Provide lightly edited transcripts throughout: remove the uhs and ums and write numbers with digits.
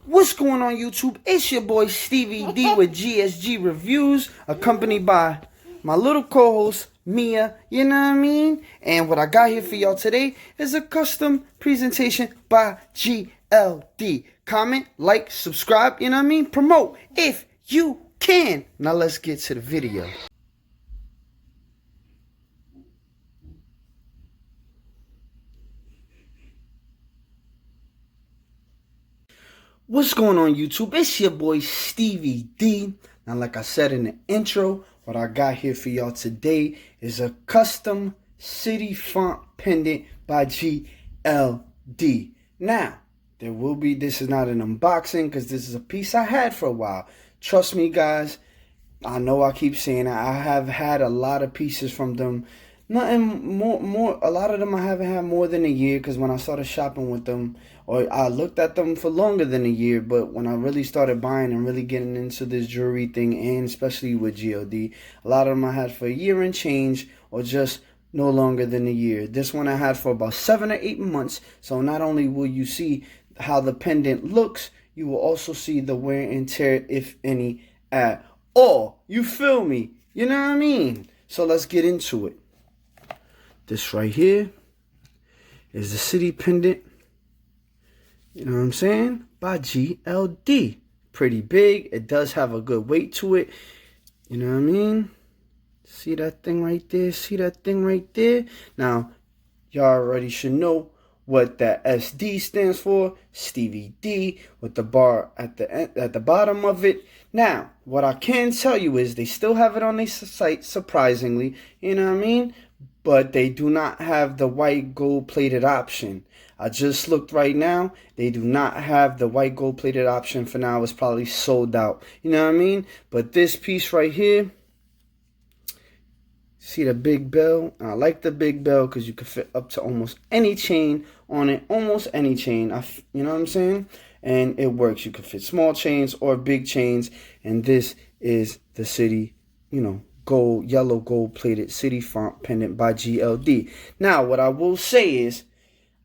What's going on YouTube? It's your boy Stevie D with GSG Reviews, accompanied by my little co-host Mia, you know what I mean? And what I got here for y'all today is a custom presentation by GLD. Comment, like, subscribe, you know what I mean? Promote if you can. Now let's get to the video. What's going on YouTube? It's your boy Stevie D. Now like I said in the intro, what I got here for y'all today is a custom city font pendant by GLD. Now, this is not an unboxing because this is a piece I had for a while. Trust me guys, I know I keep saying it. I have had a lot of pieces from them. Nothing more. A lot of them I haven't had more than a year because when I started shopping with them, or I looked at them for longer than a year. But when I really started buying and really getting into this jewelry thing, and especially with GLD, a lot of them I had for a year and change, or just no longer than a year. This one I had for about 7 or 8 months. So not only will you see how the pendant looks, you will also see the wear and tear, if any, at all. You feel me? You know what I mean? So let's get into it. This right here is the city pendant, you know what I'm saying, by GLD. Pretty big. It does have a good weight to it, you know what I mean. See that thing right there? See that thing right there? Now, y'all already should know what that SD stands for. Stevie D, with the bar at the bottom of it. Now, what I can tell you is they still have it on their site, surprisingly, you know what I mean, but they do not have the white gold plated option. I just looked right now. They do not have the white gold plated option for now. It's probably sold out. You know what I mean? But this piece right here, see the big bell? I like the big bell because you can fit up to almost any chain on it. Almost any chain. You know what I'm saying? And it works. You can fit small chains or big chains. And this is the city, you know, yellow gold plated city font pendant by GLD. Now, what I will say is,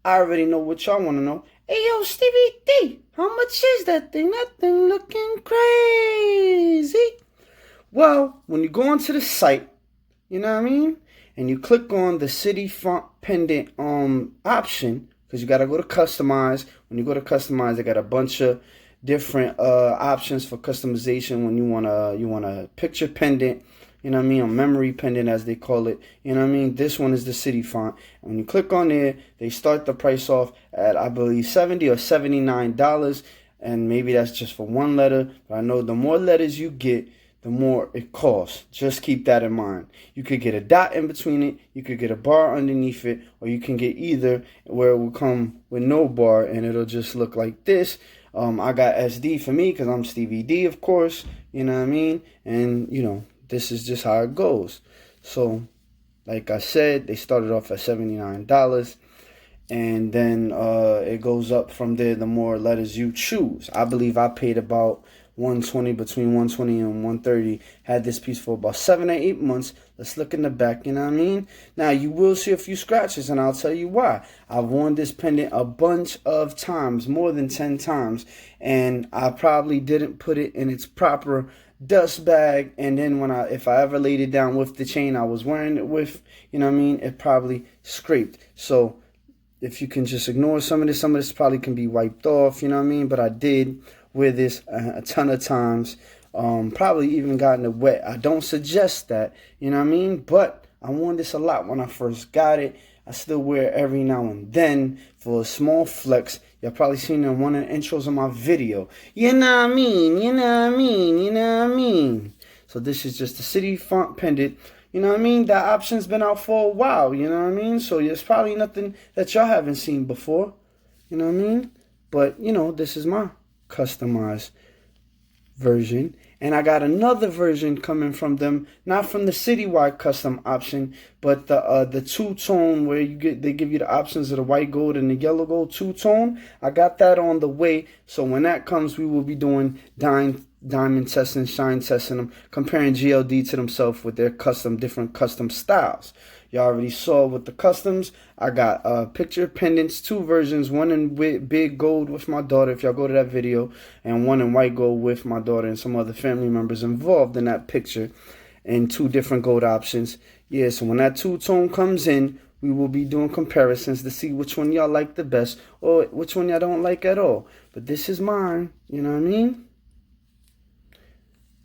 I already know what y'all want to know. Hey, yo, Stevie D, how much is that thing? That thing looking crazy. Well, when you go onto the site, you know what I mean, and you click on the city font pendant option, because you got to go to customize. When you go to customize, they got a bunch of different options for customization. When you want a picture pendant, you know what I mean, a memory pendant as they call it, you know what I mean, this one is the city font. And when you click on there, they start the price off at, I believe, $70 or $79, and maybe that's just for one letter, but I know the more letters you get, the more it costs. Just keep that in mind. You could get a dot in between it, you could get a bar underneath it, or you can get either, where it will come with no bar and it'll just look like this. I got SD for me because I'm Stevie D, of course, you know what I mean, and you know, this is just how it goes. So, like I said, they started off at $79, and then it goes up from there the more letters you choose. I believe I paid about $120, between $120 and $130. Had this piece for about 7 or 8 months. Let's look in the back, you know what I mean? Now, you will see a few scratches, and I'll tell you why. I've worn this pendant a bunch of times, more than 10 times, and I probably didn't put it in its proper dust bag, and then if I ever laid it down with the chain I was wearing it with, you know what I mean, it probably scraped. So if you can just ignore some of this probably can be wiped off, you know what I mean, but I did wear this a ton of times, probably even gotten it wet. I don't suggest that, you know what I mean, but I worn this a lot when I first got it. I still wear it every now and then for a small flex. Y'all probably seen it in one of the intros of my video. You know what I mean? You know what I mean? You know what I mean? So this is just the city font pendant. You know what I mean? That option's been out for a while. You know what I mean? So there's probably nothing that y'all haven't seen before. You know what I mean? But, you know, this is my customized version, and I got another version coming from them, not from the citywide custom option, but the two-tone, where they give you the options of the white gold and the yellow gold two-tone. I got that on the way, so when that comes, we will be doing diamond testing, shine testing them, comparing GLD to themselves with their different custom styles. Y'all already saw with the customs. I got picture pendants, 2 versions, one in big gold with my daughter, if y'all go to that video, and one in white gold with my daughter and some other family members involved in that picture, and 2 different gold options. Yeah, so when that two-tone comes in, we will be doing comparisons to see which one y'all like the best or which one y'all don't like at all. But this is mine, you know what I mean?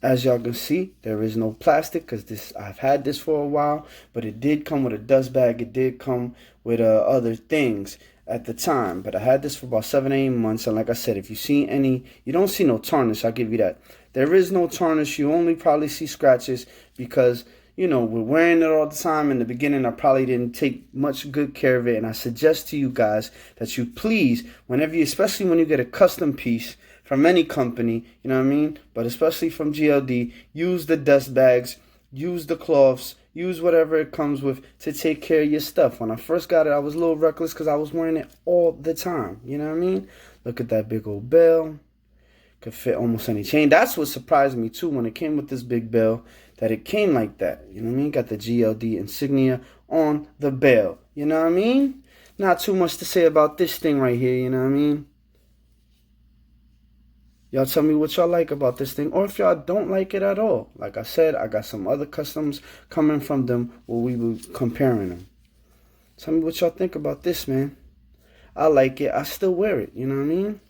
As y'all can see, there is no plastic because I've had this for a while, but it did come with a dust bag. It did come with other things at the time, but I had this for about 7-8 months, and like I said, if you see any, you don't see no tarnish, I'll give you that. There is no tarnish. You only probably see scratches because, you know, we're wearing it all the time. In the beginning, I probably didn't take much good care of it, and I suggest to you guys that you please, whenever you, especially when you get a custom piece from any company, you know what I mean, but especially from GLD, use the dust bags, use the cloths, use whatever it comes with to take care of your stuff. When I first got it, I was a little reckless because I was wearing it all the time, you know what I mean? Look at that big old bell. Could fit almost any chain. That's what surprised me too when it came with this big bell, that it came like that, you know what I mean? Got the GLD insignia on the bell, you know what I mean? Not too much to say about this thing right here, you know what I mean? Y'all tell me what y'all like about this thing, or if y'all don't like it at all. Like I said, I got some other customs coming from them where we were comparing them. Tell me what y'all think about this, man. I like it. I still wear it, you know what I mean?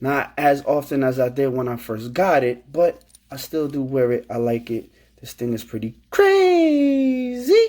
Not as often as I did when I first got it, but I still do wear it. I like it. This thing is pretty crazy.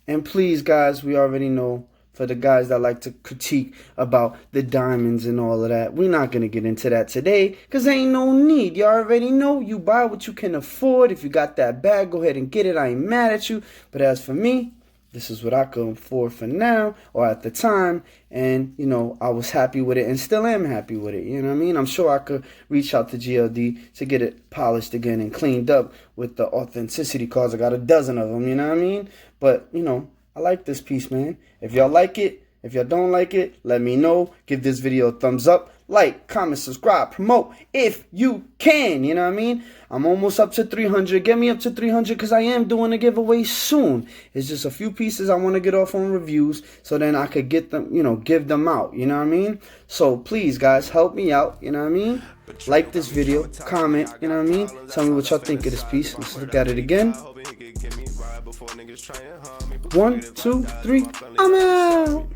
And please, guys, we already know, for the guys that like to critique about the diamonds and all of that, we're not going to get into that today because there ain't no need. You already know you buy what you can afford. If you got that bag, go ahead and get it. I ain't mad at you. But as for me, this is what I could afford for now or at the time. And, you know, I was happy with it and still am happy with it. You know what I mean? I'm sure I could reach out to GLD to get it polished again and cleaned up with the authenticity cards. I got a dozen of them, you know what I mean? But, you know, I like this piece, man. If y'all like it, if y'all don't like it, let me know. Give this video a thumbs up. Like, comment, subscribe, promote if you can. You know what I mean? I'm almost up to 300. Get me up to 300 because I am doing a giveaway soon. It's just a few pieces I want to get off on reviews so then I could get them, you know, give them out. You know what I mean? So please, guys, help me out. You know what I mean? Like this video, comment, you know what I mean? Tell me what y'all think of this piece. Let's look at it again. 1, 2, 3, I'm out.